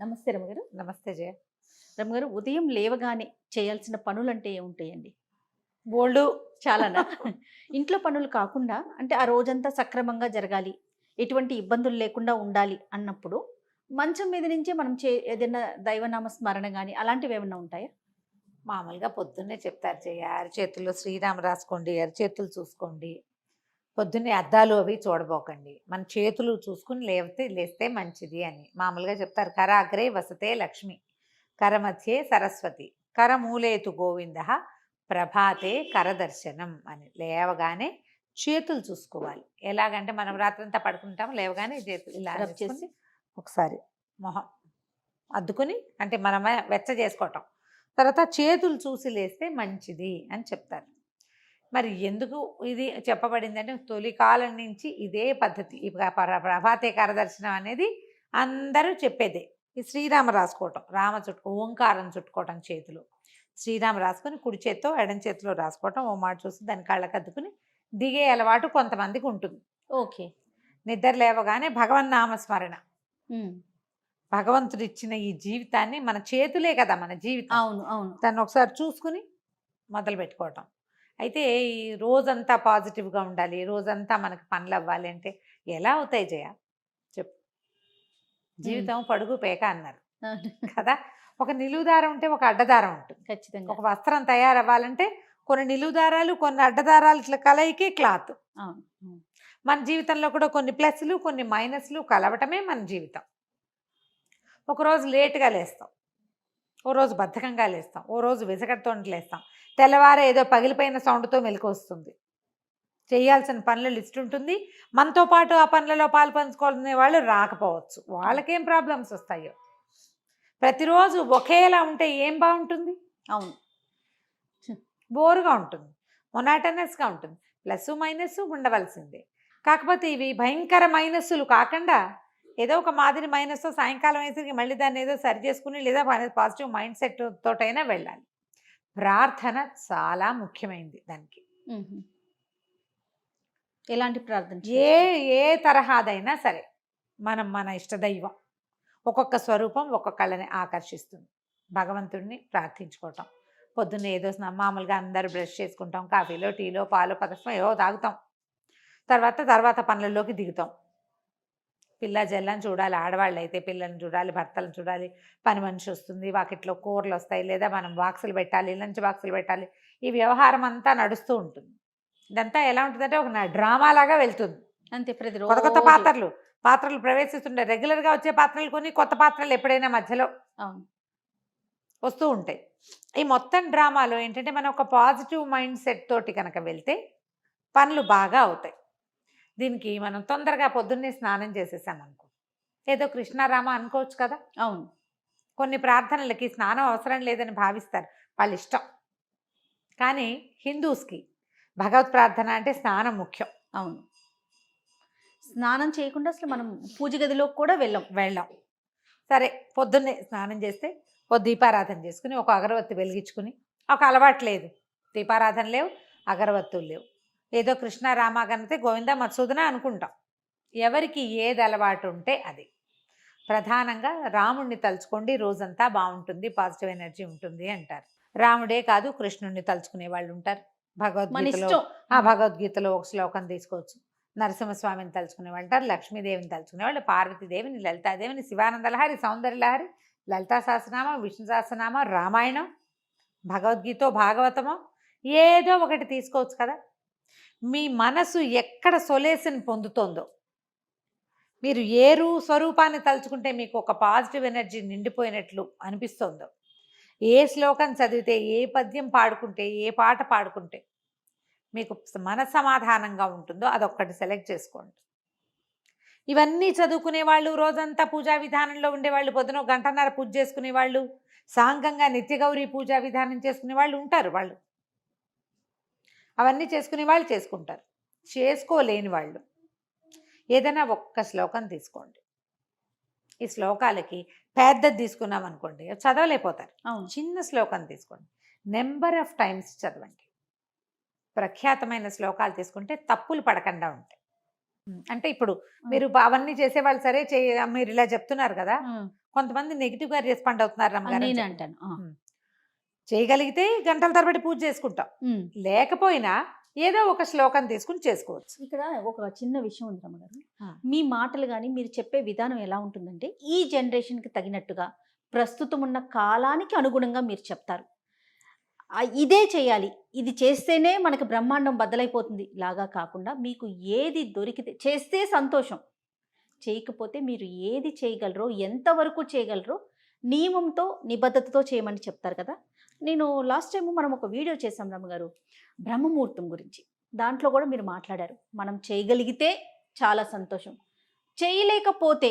నమస్తే రమగారు. నమస్తే జయ. రమగారు, ఉదయం లేవగానే చేయాల్సిన పనులంటే ఏముంటాయండి? బోల్డు. చాలానా? ఇంట్లో పనులు కాకుండా అంటే ఆ రోజంతా సక్రమంగా జరగాలి, ఎటువంటి ఇబ్బందులు లేకుండా ఉండాలి అన్నప్పుడు మంచం మీద నుంచే మనం ఏదైనా దైవనామ స్మరణ గాని అలాంటివేమన్నా ఉంటాయా? మామూలుగా పొద్దున్నే చెప్తారు జయ, అరచేతుల్లో శ్రీరామ రాసుకోండి, అరచేతులు చూసుకోండి. పొద్దున్నే అద్దాలు అవి చూడబోకండి, మన చేతులు చూసుకుని లేస్తే మంచిది అని మామూలుగా చెప్తారు. కరాగ్రే వసతే లక్ష్మి, కరమధ్యే సరస్వతి, కరమూలేతు గోవింద, ప్రభాతే కరదర్శనం అని. లేవగానే చేతులు చూసుకోవాలి. ఎలాగంటే మనం రాత్రంతా పడుకుంటాం, లేవగానే చేతులు ఇలా రబ్ చేసి చేసి ఒకసారి మొహం అద్దుకుని, అంటే మనమే వెచ్చ చేసుకోవటం, తర్వాత చేతులు చూసి లేస్తే మంచిది అని చెప్తారు. మరి ఎందుకు ఇది చెప్పబడిందంటే తొలి కాలం నుంచి ఇదే పద్ధతి. ప్రభాతే కరదర్శనం అనేది అందరూ చెప్పేదే. ఈ శ్రీరామ రాసుకోవటం, ఓంకారం చుట్టుకోవటం చేతులు, శ్రీరామ రాసుకొని కుడి చేత్తో ఎడం చేతిలో రాసుకోవటం, ఓ మాట చూసి దాని కళ్ళకద్దుకుని దిగే అలవాటు కొంతమందికి ఉంటుంది. ఓకే. నిద్ర లేవగానే భగవన్నామస్మరణ. భగవంతుడు ఇచ్చిన ఈ జీవితాన్ని, మన చేతులే కదా మన జీవితం. అవును, అవును. దాన్ని ఒకసారి చూసుకుని మొదలు పెట్టుకోవటం. అయితే ఈ రోజంతా పాజిటివ్గా ఉండాలి, రోజంతా మనకు పనులు అవ్వాలి అంటే ఎలా అవుతాయి జయ? చెప్పు. జీవితం పడుగు పేక అన్నారు కదా. ఒక నిలువుదారం ఉంటే ఒక అడ్డదారం ఉంటుంది. ఖచ్చితంగా. ఒక వస్త్రం తయారవ్వాలంటే కొన్ని నిలువుదారాలు, కొన్ని అడ్డదారాలు, ఇట్లా కలయికే క్లాత్. మన జీవితంలో కూడా కొన్ని ప్లస్లు, కొన్ని మైనస్లు కలవటమే మన జీవితం. ఒకరోజు లేటుగా లేస్తాం, ఓ రోజు బద్ధకంగా లేస్తాం, ఓ రోజు విసగడతో లేస్తాం, తెల్లవారే ఏదో పగిలిపోయిన సౌండ్తో మెలకు వస్తుంది. చేయాల్సిన పనుల లిస్ట్ ఉంటుంది. మనతో పాటు ఆ పనులలో పాలు పంచుకోవాలనే వాళ్ళు రాకపోవచ్చు. వాళ్ళకేం ప్రాబ్లమ్స్ వస్తాయో. ప్రతిరోజు ఒకేలా ఉంటే ఏం బాగుంటుంది? అవును, బోరుగా ఉంటుంది, మొనాటనస్గా ఉంటుంది. ప్లస్ మైనస్ ఉండవలసిందే. కాకపోతే ఇవి భయంకర మైనస్సులు కాకుండా ఏదో ఒక మాదిరి మైనస్ సాయంకాలం వేసరికి మళ్ళీ దాన్ని ఏదో సరి చేసుకుని, లేదా పాజిటివ్ మైండ్ సెట్ తోటైనా వెళ్ళాలి. ప్రార్థన చాలా ముఖ్యమైనది దానికి. ఎలాంటి ప్రార్థన? ఏ తరహాదైనా సరే, మన ఇష్టదైవం ఒక్కొక్క స్వరూపం ఒక్కొక్కళ్ళని ఆకర్షిస్తుంది. భగవంతుడిని ప్రార్థించుకోవటం. పొద్దున్న ఏదో మామూలుగా అందరూ బ్రష్ చేసుకుంటాం, కాఫీలో టీలో పాలు పదస్వం ఏవో తాగుతాం, తర్వాత పనులలోకి దిగుతాం. పిల్ల జల్లని చూడాలి, ఆడవాళ్ళు అయితే పిల్లల్ని చూడాలి, భర్తలను చూడాలి, పని మనిషి వస్తుంది, వాకిట్లో కూరలు వస్తాయి, లేదా మనం బాక్సులు పెట్టాలి, లంచ్ బాక్సులు పెట్టాలి. ఈ వ్యవహారం అంతా నడుస్తూ ఉంటుంది. ఇదంతా ఎలా ఉంటుందంటే ఒక డ్రామాలాగా వెళ్తుంది అంతే. కొత్త కొత్త పాత్రలు ప్రవేశిస్తుండే, రెగ్యులర్గా వచ్చే పాత్రలు కొన్ని, కొత్త పాత్రలు ఎప్పుడైనా మధ్యలో వస్తూ ఉంటాయి. ఈ మొత్తం డ్రామాలో ఏంటంటే మనం ఒక పాజిటివ్ మైండ్ సెట్ తోటి కనుక వెళ్తే పనులు బాగా అవుతాయి. దీనికి మనం తొందరగా పొద్దున్నే స్నానం చేసేసామనుకో, ఏదో కృష్ణారామ అనుకోవచ్చు కదా. అవును. కొన్ని ప్రార్థనలకి స్నానం అవసరం లేదని భావిస్తారు, వాళ్ళ ఇష్టం. కానీ హిందూస్కి భగవత్ ప్రార్థన అంటే స్నానం ముఖ్యం. అవును. స్నానం చేయకుండా అసలు మనం పూజ గదిలోకి కూడా వెళ్ళాం. సరే, పొద్దున్నే స్నానం చేస్తే ఓ దీపారాధన చేసుకుని, ఒక అగరవత్తి వెలిగించుకుని, ఒక అలవాటు లేదు, దీపారాధన లేవు, అగరవత్తులు లేవు, ఏదో కృష్ణారామ కనితే గోవింద మత్సూదన అనుకుంటాం. ఎవరికి ఏది అలవాటు ఉంటే అది. ప్రధానంగా రాముడిని తలుచుకోండి, రోజంతా బాగుంటుంది, పాజిటివ్ ఎనర్జీ ఉంటుంది అంటారు. రాముడే కాదు, కృష్ణుడిని తలుచుకునే వాళ్ళు ఉంటారు. భగవద్గీతలో ఒక శ్లోకం తీసుకోవచ్చు. నరసింహస్వామిని తలుచుకునే వాళ్ళు ఉంటారు, లక్ష్మీదేవిని తలుచుకునే వాళ్ళు, పార్వతీదేవిని, లలితాదేవిని, శివానందలహరి, సౌందర్యలహరి, లలితా సహస్రనామం, విష్ణు సహస్రనామం, రామాయణం, భగవద్గీత, భాగవతమో ఏదో ఒకటి తీసుకోవచ్చు కదా. మీ మనసు ఎక్కడ సొలేషన్ పొందుతోందో, మీరు ఏ స్వరూపాన్ని తలుచుకుంటే మీకు ఒక పాజిటివ్ ఎనర్జీ నిండిపోయినట్లు అనిపిస్తుందో, ఏ శ్లోకం చదివితే, ఏ పద్యం పాడుకుంటే, ఏ పాట పాడుకుంటే మీకు మనసమాధానంగా ఉంటుందో అదొక్కటి సెలెక్ట్ చేసుకోండి. ఇవన్నీ చదువుకునే వాళ్ళు, రోజంతా పూజా విధానంలో ఉండేవాళ్ళు, పొద్దున గంటన్నర పూజ చేసుకునే వాళ్ళు, సాంఘంగా నిత్యగౌరీ పూజా విధానం చేసుకునే వాళ్ళు ఉంటారు. వాళ్ళు అవన్నీ చేసుకునే వాళ్ళు చేసుకుంటారు. చేసుకోలేని వాళ్ళు ఏదైనా ఒక్క శ్లోకం తీసుకోండి. ఈ శ్లోకాలకి పెద్దది తీసుకున్నాం అనుకోండి, చదవలేకపోతారు. చిన్న శ్లోకం తీసుకోండి, నెంబర్ ఆఫ్ టైమ్స్ చదవండి. ప్రఖ్యాతమైన శ్లోకాలు తీసుకుంటే తప్పులు పడకుండా ఉంటాయి. అంటే ఇప్పుడు మీరు అవన్నీ చేసేవాళ్ళు సరే మీరు ఇలా చెప్తున్నారు కదా, కొంతమంది నెగిటివ్గా రెస్పాండ్ అవుతున్నారు రమ్మగారు అని నేను చెప్పి. అంటాను. చేయగలిగితే గంటల తరబడి పూజ చేసుకుంటాం, లేకపోయినా ఏదో ఒక శ్లోకం తీసుకుని చేసుకోవచ్చు. ఇక్కడ ఒక చిన్న విషయం ఉంది రమ్మగారు. ఆ. మీ మాటలు కానీ మీరు చెప్పే విధానం ఎలా ఉంటుందంటే ఈ జనరేషన్కి తగినట్టుగా ప్రస్తుతం ఉన్న కాలానికి అనుగుణంగా మీరు చెప్తారు. ఇదే చేయాలి, ఇది చేస్తేనే మనకు బ్రహ్మాండం బద్దలైపోతుంది లాగా కాకుండా మీకు ఏది దొరికితే చేస్తే సంతోషం, చేయకపోతే మీరు ఏది చేయగలరో ఎంతవరకు చేయగలరో నియమంతో నిబద్ధతతో చేయమని చెప్తారు కదా. నేను లాస్ట్ టైం మనం ఒక వీడియో చేసాం రమ్మగారు బ్రహ్మముహూర్తం గురించి. దాంట్లో కూడా మీరు మాట్లాడారు మనం చేయగలిగితే చాలా సంతోషం, చేయలేకపోతే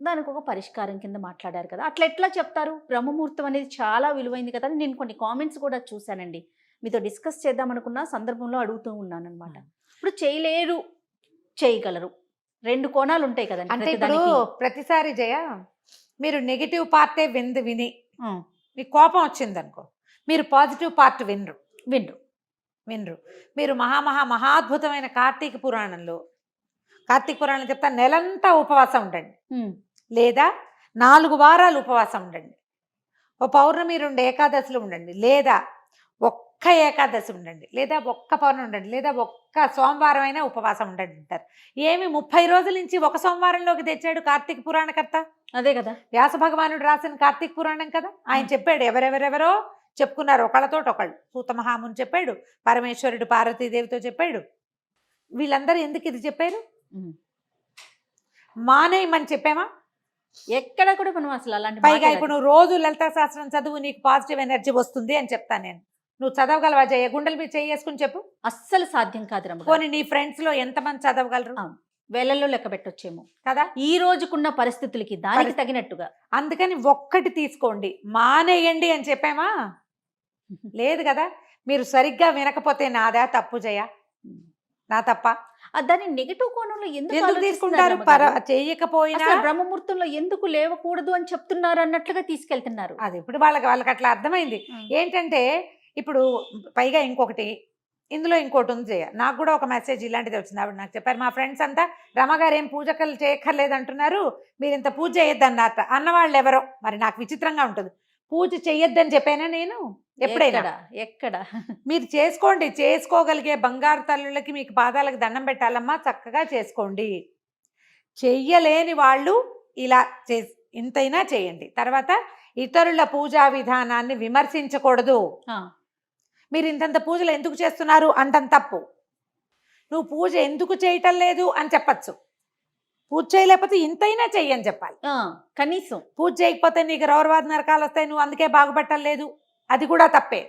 దానికి ఒక పరిష్కారం కింద మాట్లాడారు కదా. అట్లా ఎట్లా చెప్తారు? బ్రహ్మముహూర్తం అనేది చాలా విలువైంది కదా. నేను కొన్ని కామెంట్స్ కూడా చూశానండి, మీతో డిస్కస్ చేద్దాం అనుకున్న సందర్భంలో అడుగుతూ ఉన్నాను అనమాట. ఇప్పుడు చేయలేరు, చేయగలరు, రెండు కోణాలు ఉంటాయి కదండి. అంటే ఇప్పుడు ప్రతిసారి జయ మీరు నెగిటివ్ పార్టే విని మీకు కోపం వచ్చింది అనుకో, మీరు పాజిటివ్ పార్ట్ వినరు. మీరు మహాద్భుతమైన కార్తీక పురాణం చెప్తా నెలంతా ఉపవాసం ఉండండి, లేదా 4 వారాలు ఉపవాసం ఉండండి, ఓ పౌర్ణమి 2 ఏకాదశులు ఉండండి, లేదా ఒక్క ఏకాదశి ఉండండి, లేదా ఒక్క పౌర్ణమి ఉండండి, లేదా ఒక్క సోమవారం అయినా ఉపవాసం ఉండండి అంటారు. ఏమి 30 రోజుల నుంచి ఒక సోమవారంలోకి తెచ్చాడు కార్తీక పురాణకర్త? అదే కదా వ్యాస భగవానుడు రాసిన కార్తీక పురాణం కదా. ఆయన చెప్పాడు, ఎవరెవరెవరో చెప్పుకున్నారు ఒకళ్ళతోటి ఒకళ్ళు. సూత మహాముని చెప్పాడు, పరమేశ్వరుడు పార్వతీదేవితో చెప్పాడు. వీళ్ళందరూ ఎందుకు ఇది చెప్పారు? మానేయమని చెప్పామా? ఎక్కడ కూడా మనం అసలు అలాంటి పైగా ఇప్పుడు నువ్వు రోజు లలితా శాస్త్రం చదువు, నీకు పాజిటివ్ ఎనర్జీ వస్తుంది అని చెప్తాను నేను. నువ్వు చదవగలవా జయ? గుండెల మీద చేసుకుని చెప్పు. అస్సలు సాధ్యం కాదు రమ్మ. పోనీ నీ ఫ్రెండ్స్ లో ఎంతమంది చదవగలరు? వేలల్లో లెక్క పెట్టొచ్చేమో కదా ఈ రోజుకున్న పరిస్థితులకి దానికి తగినట్టుగా. అందుకని ఒక్కటి తీసుకోండి, మానేయండి అని చెప్పామా? లేదు కదా. మీరు సరిగ్గా వినకపోతే నాదా తప్పు జయ? నా తప్ప? దాన్ని నెగిటివ్ కోణంలో ఎందుకు తీసుకుంటారు? చేయకపోయినా బ్రహ్మముహూర్తంలో ఎందుకు లేవకూడదు అని చెప్తున్నారు అన్నట్లుగా తీసుకెళ్తున్నారు. అది ఇప్పుడు వాళ్ళకి అట్లా అర్థమైంది. ఏంటంటే ఇప్పుడు పైగా ఇందులో ఇంకోటి ఉంది జయ. నాకు కూడా ఒక మెసేజ్ ఇలాంటిది వచ్చింది. ఆవిడ నాకు చెప్పారు, మా ఫ్రెండ్స్ అంతా రమగారు ఏం పూజకలు చేయక్కర్లేదు అంటున్నారు, మీరు ఇంత పూజ చేయొద్దన్నారు అన్నవాళ్ళు ఎవరో. మరి నాకు విచిత్రంగా ఉంటుంది. పూజ చెయ్యొద్దని చెప్పానా నేను ఎప్పుడైనా? ఎక్కడ మీరు చేసుకోండి, చేసుకోగలిగే బంగారు తల్లులకి మీకు పాదాలకు దండం పెట్టాలమ్మా, చక్కగా చేసుకోండి. చెయ్యలేని వాళ్ళు ఇలా ఇంతైనా చేయండి. తర్వాత ఇతరుల పూజా విధానాన్ని విమర్శించకూడదు. మీరు ఇంతంత పూజలు ఎందుకు చేస్తున్నారు అంటం తప్పు. నువ్వు పూజ ఎందుకు చేయటం లేదు అని చెప్పచ్చు. పూజ చేయలేకపోతే ఇంతైనా చెయ్యని చెప్పాలి. కనీసం పూజ చేయకపోతే నీకు రౌరవాద నరకాలు వస్తాయి, నువ్వు అందుకే బాగుపట్టలేదు, అది కూడా తప్పే.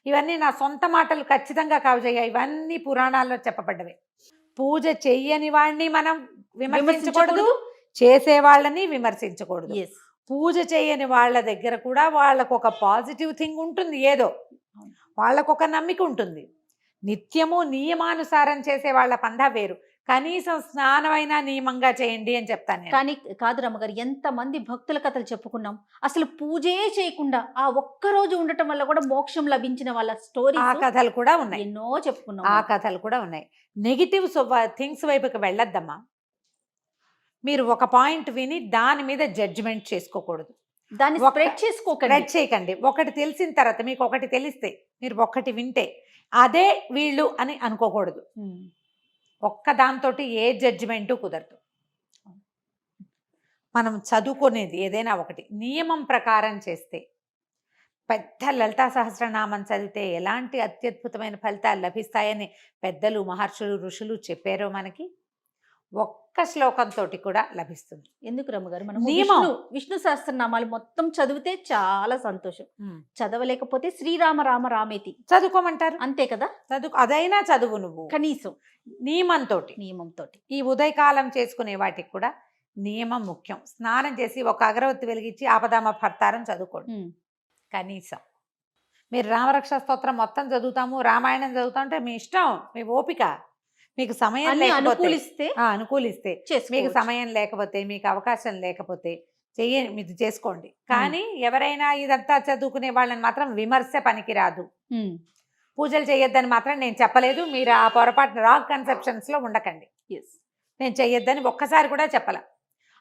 ఇవన్నీ నా సొంత మాటలు ఖచ్చితంగా కావు జయ, ఇవన్నీ పురాణాల్లో చెప్పబడ్డవే. పూజ చెయ్యని వాడిని మనం విమర్శించకూడదు, చేసే వాళ్ళని విమర్శించకూడదు. పూజ చేయని వాళ్ళ దగ్గర కూడా వాళ్ళకు ఒక పాజిటివ్ థింగ్ ఉంటుంది, ఏదో వాళ్ళకు ఒక నమ్మిక ఉంటుంది. నిత్యము నియమానుసారం చేసే వాళ్ళ పందా వేరు. కనీసం స్నానమైనా నియమంగా చేయండి అని చెప్తాను. కానీ కాదు రమ్మగారు, ఎంతమంది భక్తుల కథలు చెప్పుకున్నాం, అసలు పూజే చేయకుండా ఆ ఒక్కరోజు ఉండటం వల్ల కూడా మోక్షం లభించిన వాళ్ళ స్టోరీ, ఆ కథలు కూడా ఉన్నాయి, ఎన్నో చెప్పుకున్నాం. ఆ కథలు కూడా ఉన్నాయి. నెగిటివ్ థింగ్స్ వైపుకి వెళ్ళొద్దమ్మా. మీరు ఒక పాయింట్ విని దాని మీద జడ్జిమెంట్ చేసుకోకూడదు, దాన్ని స్ప్రెడ్ చేయకండి. ఒకటి తెలిసిన తర్వాత మీకు ఒకటి తెలిస్తే, మీరు ఒకటి వింటే అదే వీళ్ళు అని అనుకోకూడదు. ఒక్క దాంతో ఏ జడ్జిమెంటు కుదరదు. మనం చదువుకునేది ఏదైనా ఒకటి నియమం ప్రకారం చేస్తే, పెద్ద లలితా సహస్రనామం చదివితే ఎలాంటి అత్యద్భుతమైన ఫలితాలు లభిస్తాయని పెద్దలు, మహర్షులు, ఋషులు చెప్పారో మనకి ఒక్క శ్లోకంతో కూడా లభిస్తుంది. ఎందుకు రమ్మగారు, మనం విష్ణు సహస్రనామాలు మొత్తం చదివితే చాలా సంతోషం. చదవలేకపోతే శ్రీరామ రామ రామేతి చదువుకోమంటారు, అంతే కదా. అదైనా చదువు నువ్వు కనీసం నియమంతో. ఈ ఉదయకాలం చేసుకునే వాటికి కూడా నియమం ముఖ్యం. స్నానం చేసి ఒక అగరవత్తి వెలిగించి ఆపదామ భర్తారం చదువుకోండి కనీసం. మీరు రామరక్ష స్తోత్రం మొత్తం చదువుతాము, రామాయణం చదువుతామంటే మీ ఇష్టం, మీ ఓపిక. మీకు సమయం అనుకూలిస్తే మీకు సమయం లేకపోతే, మీకు అవకాశం లేకపోతే మీరు చేసుకోండి. కానీ ఎవరైనా ఇదంతా చదువుకునే వాళ్ళని మాత్రం విమర్శ పనికిరాదు. పూజలు చేయొద్దని మాత్రం నేను చెప్పలేదు. మీరు ఆ పొరపాటు రాంగ్ కన్సెప్షన్స్ లో ఉండకండి. నేను చెయ్యొద్దని ఒక్కసారి కూడా చెప్పాల.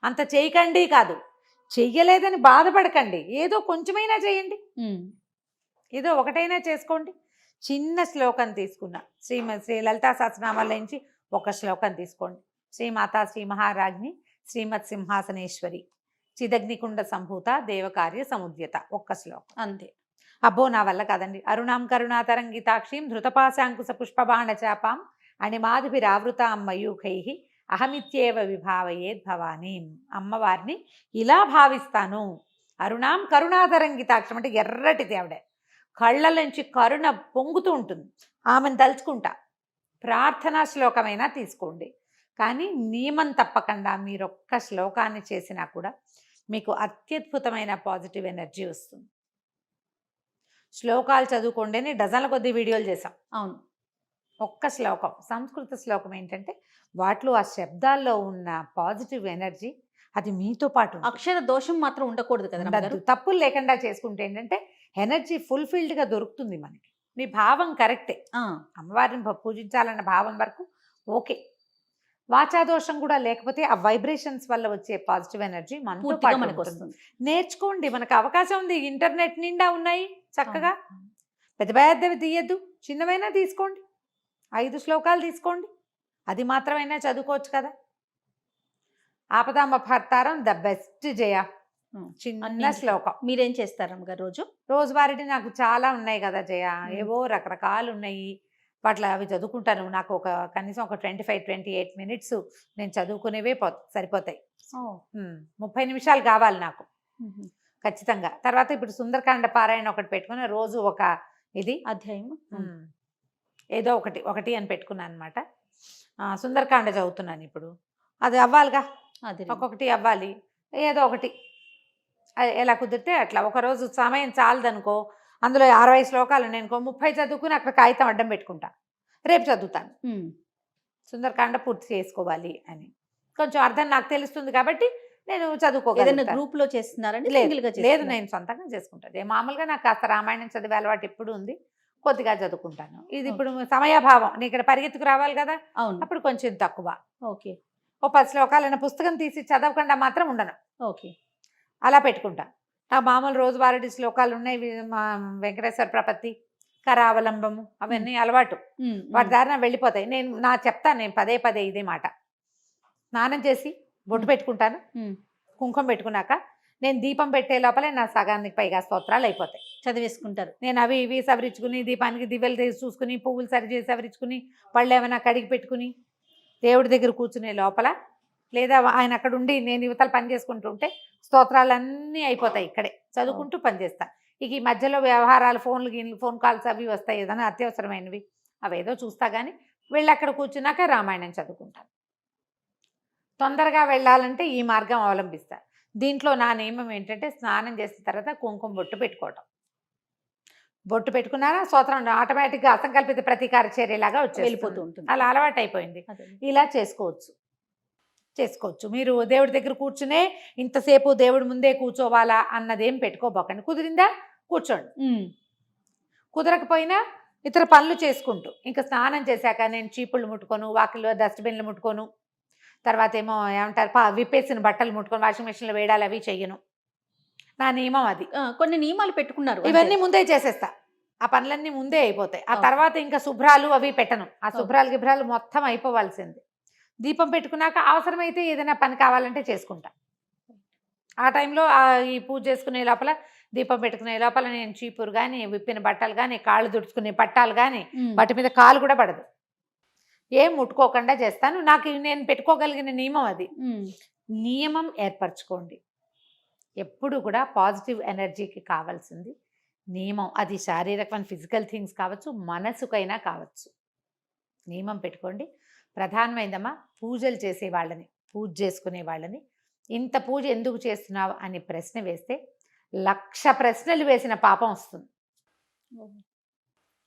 అంత చేయకండి కాదు, చెయ్యలేదని బాధపడకండి, ఏదో కొంచెమైనా చేయండి, ఉమ్. ఏదో ఒకటైనా చేసుకోండి. చిన్న శ్లోకం తీసుకున్నా, శ్రీ లలితా సహస్రనామాల నుంచి ఒక శ్లోకం తీసుకోండి. శ్రీమాతా శ్రీ మహారాజ్ని శ్రీమత్ సింహాసనేశ్వరి చిదగ్నికుండ సంభూత దేవకార్య సముద్యత, ఒక్క శ్లోకం అంతే. అబ్బో నా వల్ల కాదండి. అరుణాం కరుణాతరంగితాక్షీం ధృతపాశాంకుశ పుష్పబాణ చాపాం అణిమాదిభిరావృతాం మయూఖై అహమిత్యేవ విభావయేద్ భవానీం. అమ్మవారిని ఇలా భావిస్తాను. అరుణాం కరుణాతరంగితాక్షం అంటే ఎర్రటిది ఆవిడ, కళ్ళ నుంచి కరుణ పొంగుతూ ఉంటుంది, ఆమెను తలుచుకుంటా. ప్రార్థనా శ్లోకమైనా తీసుకోండి, కానీ నియమం తప్పకుండా మీరు ఒక్క శ్లోకాన్ని చేసినా కూడా మీకు అత్యద్భుతమైన పాజిటివ్ ఎనర్జీ వస్తుంది. శ్లోకాలు చదువుకోండి, డజన్ల కొద్ది వీడియోలు చేసాం. అవును. ఒక్క శ్లోకం, సంస్కృత శ్లోకం ఏంటంటే వాటిలో ఆ శబ్దాల్లో ఉన్న పాజిటివ్ ఎనర్జీ అది మీతో పాటు ఉంటుంది. అక్షర దోషం మాత్రం ఉండకూడదు కదా ఉండద్దు. రమ్మగారు? తప్పులు లేకుండా చేసుకుంటే ఏంటంటే ఎనర్జీ ఫుల్ఫిల్డ్గా దొరుకుతుంది మనకి. మీ భావం కరెక్టే, అమ్మవారిని పూజించాలన్న భావం వరకు ఓకే. వాచాదోషం కూడా లేకపోతే ఆ వైబ్రేషన్స్ వల్ల వచ్చే పాజిటివ్ ఎనర్జీ మనతో పూర్తిగా పాటు మనకు ఉంటుంది. వస్తుంది. నేర్చుకోండి, మనకు అవకాశం ఉంది, ఇంటర్నెట్ నిండా ఉన్నాయి చక్కగా. పెద్ద పెద్దవి తీయద్దు, చిన్నవైనా తీసుకోండి, 5 శ్లోకాలు తీసుకోండి, అది మాత్రమైనా చదువుకోవచ్చు కదా. ఆపదామపహర్తారం ద బెస్ట్ జయ, చిన్న శ్లోకం. మీరేం చేస్తారు రమ్మగారు రోజు? రోజువారీ నాకు చాలా ఉన్నాయి కదా జయ, ఏవో రకరకాలు ఉన్నాయి, వాటిలో అవి చదువుకుంటాను. నాకు కనీసం ఒక 25-28 మినిట్స్ నేను చదువుకునేవే సరిపోతాయి. 30 నిమిషాలు కావాలి నాకు ఖచ్చితంగా. తర్వాత ఇప్పుడు సుందరకాండ పారాయణ ఒకటి పెట్టుకుని రోజు ఒక ఇది అధ్యాయం ఏదో ఒకటి అని పెట్టుకున్నాను అనమాట. సుందరకాండ చదువుతున్నాను ఇప్పుడు, అది అవ్వాలిగా, ఒక్కొక్కటి అవ్వాలి, ఏదో ఒకటి ఎలా కుదిరితే అట్లా. ఒకరోజు సమయం చాలదనుకో, అందులో 60 శ్లోకాలు ఉన్నాయనుకో, 30 చదువుకుని అక్కడ కాగితం అడ్డం పెట్టుకుంటా, రేపు చదువుతాను. సుందరకాండ పూర్తి చేసుకోవాలి అని కొంచెం అర్థం నాకు తెలుస్తుంది కాబట్టి నేను చదువుకోగలను. గ్రూప్ లో చేస్తున్నారండి? లేదు, నేను సొంతంగా చేసుకుంటాను. మామూలుగా నాకు కాస్త రామాయణం చదివే అలవాటు ఎప్పుడు ఉంది, కొద్దిగా చదువుకుంటాను. ఇది ఇప్పుడు సమయాభావం, నేను ఇక్కడ పరిగెత్తుకు రావాలి కదా, అవును, అప్పుడు కొంచెం తక్కువ. ఓకే. ఓ 10 శ్లోకాలైన పుస్తకం తీసి చదవకుండా మాత్రం ఉండను, ఓకే, అలా పెట్టుకుంటా. నా మామూలు రోజువారీ శ్లోకాలు ఉన్నాయి, మా వెంకటేశ్వర ప్రపత్తి, కరావలంబము, అవన్నీ అలవాటు, వాటి దారిన వెళ్ళిపోతాయి. నేను చెప్తాను, నేను పదే ఇదే మాట. స్నానం చేసి బొట్టు పెట్టుకుంటాను, కుంకుమ పెట్టుకున్నాక నేను దీపం పెట్టే లోపలే నా సగానికి పైగా స్తోత్రాలు అయిపోతాయి, చదివేసుకుంటారు. నేను అవి ఇవి సవరించుకుని, దీపానికి దివ్యలు తీసి చూసుకుని, పువ్వులు సరిచేసి సవరించుకుని, పళ్ళు ఏమైనా కడిగి పెట్టుకుని, దేవుడి దగ్గర కూర్చునే లోపల, లేదా ఆయన అక్కడ ఉండి నేను యువతలు పని చేసుకుంటూ ఉంటే స్తోత్రాలన్నీ అయిపోతాయి, ఇక్కడే చదువుకుంటూ పనిచేస్తా. ఇక ఈ మధ్యలో వ్యవహారాలు, ఫోన్ కాల్స్ అవి వస్తాయి, ఏదైనా అత్యవసరమైనవి, అవేదో చూస్తా. కానీ వెళ్ళి అక్కడ కూర్చున్నాక రామాయణం చదువుకుంటాను. తొందరగా వెళ్ళాలంటే ఈ మార్గం అవలంబిస్తా. దీంట్లో నా నియమం ఏంటంటే స్నానం చేసిన తర్వాత కుంకుమ బొట్టు పెట్టుకోవటం. బొట్టు పెట్టుకున్నారా స్తోత్రం ఆటోమేటిక్గా అసంకల్పిత ప్రతీకార చర్యలాగా వెళ్ళిపోతూ ఉంటుంది. అలా అలవాటు అయిపోయింది. ఇలా చేసుకోవచ్చు. మీరు దేవుడి దగ్గర కూర్చునే ఇంతసేపు దేవుడి ముందే కూర్చోవాలా అన్నదేం పెట్టుకోబోకండి. కుదిరిందా కూర్చోండి, కుదరకపోయినా ఇతర పనులు చేసుకుంటూ, ఇంకా స్నానం చేశాక నేను చీపుళ్ళు ముట్టుకోను, వాకిల్లో డస్ట్బిన్లు ముట్టుకోను, తర్వాత ఏమో ఏమంటారు విప్పేసిన బట్టలు ముట్టుకొని వాషింగ్ మెషిన్లో వేయడాలు అవి చెయ్యను. నా నియమం అది. కొన్ని నియమాలు పెట్టుకున్నారు, ఇవన్నీ ముందే చేసేస్తా, ఆ పనులన్నీ ముందే అయిపోతాయి. ఆ తర్వాత ఇంకా శుభ్రాలు అవి పెట్టను, ఆ శుభ్రాలు గిభ్రాలు మొత్తం అయిపోవాల్సింది. దీపం పెట్టుకున్నాక అవసరమైతే ఏదైనా పని కావాలంటే చేసుకుంటా. ఆ టైంలో ఈ పూజ చేసుకునే లోపల, దీపం పెట్టుకునే లోపల నేను చీపురు కానీ, విప్పిన బట్టలు కానీ, కాళ్ళు దుడుచుకునే పట్టాలు కానీ, వాటి మీద కాలు కూడా పడదు, ఏం ముట్టుకోకుండా చేస్తాను. నాకు నేను పెట్టుకోగలిగిన నియమం అది. నియమం ఏర్పరచుకోండి. ఎప్పుడు కూడా పాజిటివ్ ఎనర్జీకి కావాల్సింది నియమం. అది శారీరకమైన ఫిజికల్ థింగ్స్ కావచ్చు, మనసుకైనా కావచ్చు. నియమం పెట్టుకోండి. ప్రధానమైందమ్మా పూజలు చేసే వాళ్ళని, పూజ చేసుకునే వాళ్ళని, ఇంత పూజ ఎందుకు చేస్తున్నావు అని ప్రశ్న వేస్తే 1,00,000 ప్రశ్నలు వేసిన పాపం వస్తుంది.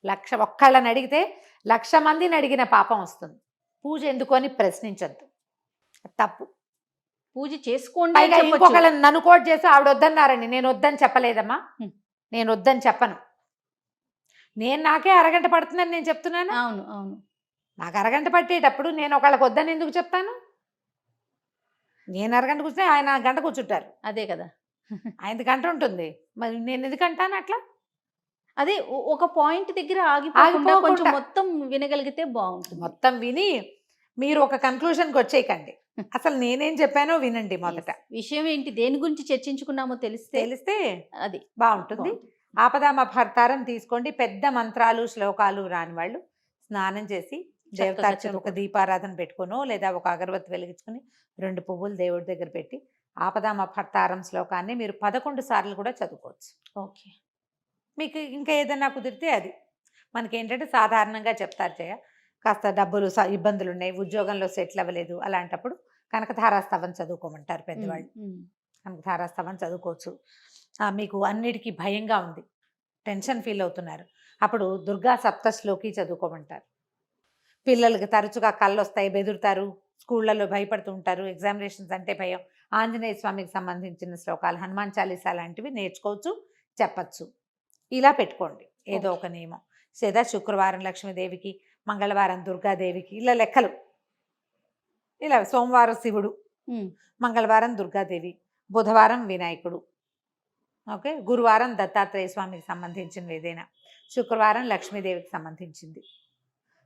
1,00,000 ఒక్కళ్ళని అడిగితే 1,00,000 మందిని అడిగిన పాపం వస్తుంది. పూజ ఎందుకు అని ప్రశ్నించద్దు, తప్పు. పూజ చేసుకోండి. ఇంకొకళ్ళని నన్ను కోట్ చేసి ఆవిడ వద్దన్నారండి, నేను వద్దని చెప్పలేదమ్మా, నేను వద్దని చెప్పను. నేను నాకే అరగంట పడుతుందని నేను చెప్తున్నాను. అవును, నాకు అరగంట పట్టేటప్పుడు నేను ఒకళ్ళకి వద్దని ఎందుకు చెప్తాను? నేను అరగంట కూర్చుంటే ఆయన గంట కూర్చుంటారు. అదే కదా. ఆయనది గంట ఉంటుంది, మరి నేను ఎందుకంటాను అట్లా? అదే ఒక పాయింట్ దగ్గర ఆగిపోకుండా కొంచెం ఆగిపోకుండా. మొత్తం వినగలిగితే బాగుంటుంది. మొత్తం విని మీరు ఒక కన్క్లూషన్కి వచ్చేయకండి. అసలు నేనేం చెప్పానో వినండి మొదట. విషయం ఏంటి, దేని గురించి చర్చించుకున్నామో తెలిస్తే తెలిస్తే అది బాగుంటుంది. ఆపదామపహర్తారం తీసుకోండి. పెద్ద మంత్రాలు శ్లోకాలు రాని వాళ్ళు స్నానం చేసి దేవతార్చన ఒక దీపారాధన పెట్టుకోనో లేదా ఒక అగరబత్తి వెలిగించుకుని 2 పువ్వులు దేవుడి దగ్గర పెట్టి ఆపదామపహర్తారం శ్లోకాన్ని మీరు 11 సార్లు కూడా చదువుకోవచ్చు. ఓకే. మీకు ఇంకా ఏదైనా కుదిరితే అది. మనకేంటంటే సాధారణంగా చెప్తారు జయ, కాస్త డబ్బులు ఇబ్బందులు ఉన్నాయి, ఉద్యోగంలో సెటిల్ అవ్వలేదు, అలాంటప్పుడు కనకధారాస్తవం చదువుకోమంటారు పెద్దవాళ్ళు. కనకధారాస్తవం చదువుకోవచ్చు. మీకు అన్నిటికీ భయంగా ఉంది, టెన్షన్ ఫీల్ అవుతున్నారు, అప్పుడు దుర్గా సప్తశ్లోకి చదువుకోమంటారు. పిల్లలకి తరచుగా కళ్ళు వస్తాయి, బెదురుతారు, స్కూళ్ళల్లో భయపడుతూ ఉంటారు, ఎగ్జామినేషన్స్ అంటే భయం, ఆంజనేయ స్వామికి సంబంధించిన శ్లోకాలు, హనుమాన్ చాలీసా లాంటివి నేర్చుకోవచ్చు, చెప్పచ్చు. ఇలా పెట్టుకోండి ఏదో ఒక నియమం. లేదా శుక్రవారం లక్ష్మీదేవికి, మంగళవారం దుర్గాదేవికి, ఇలా లెక్కలు. ఇలా సోమవారం శివుడు, మంగళవారం దుర్గాదేవి, బుధవారం వినాయకుడు, ఓకే, గురువారం దత్తాత్రేయ స్వామికి సంబంధించినవి ఏదైనా, శుక్రవారం లక్ష్మీదేవికి సంబంధించింది,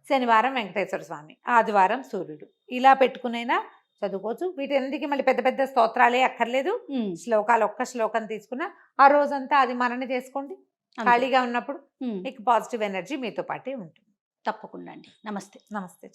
శనివారం వెంకటేశ్వర స్వామి, ఆదివారం సూర్యుడు. ఇలా పెట్టుకునైనా చదువుకోవచ్చు. వీటన్నిటికీ మళ్ళీ పెద్ద పెద్ద స్తోత్రాలే అక్కర్లేదు. శ్లోకాలు ఒక్క శ్లోకం తీసుకున్నా ఆ రోజంతా అది మనన చేసుకోండి. ఖాళీగా ఉన్నప్పుడు మీకు పాజిటివ్ ఎనర్జీ మీతో పాటే ఉంటుంది. తప్పకుండా అండి. నమస్తే. నమస్తే.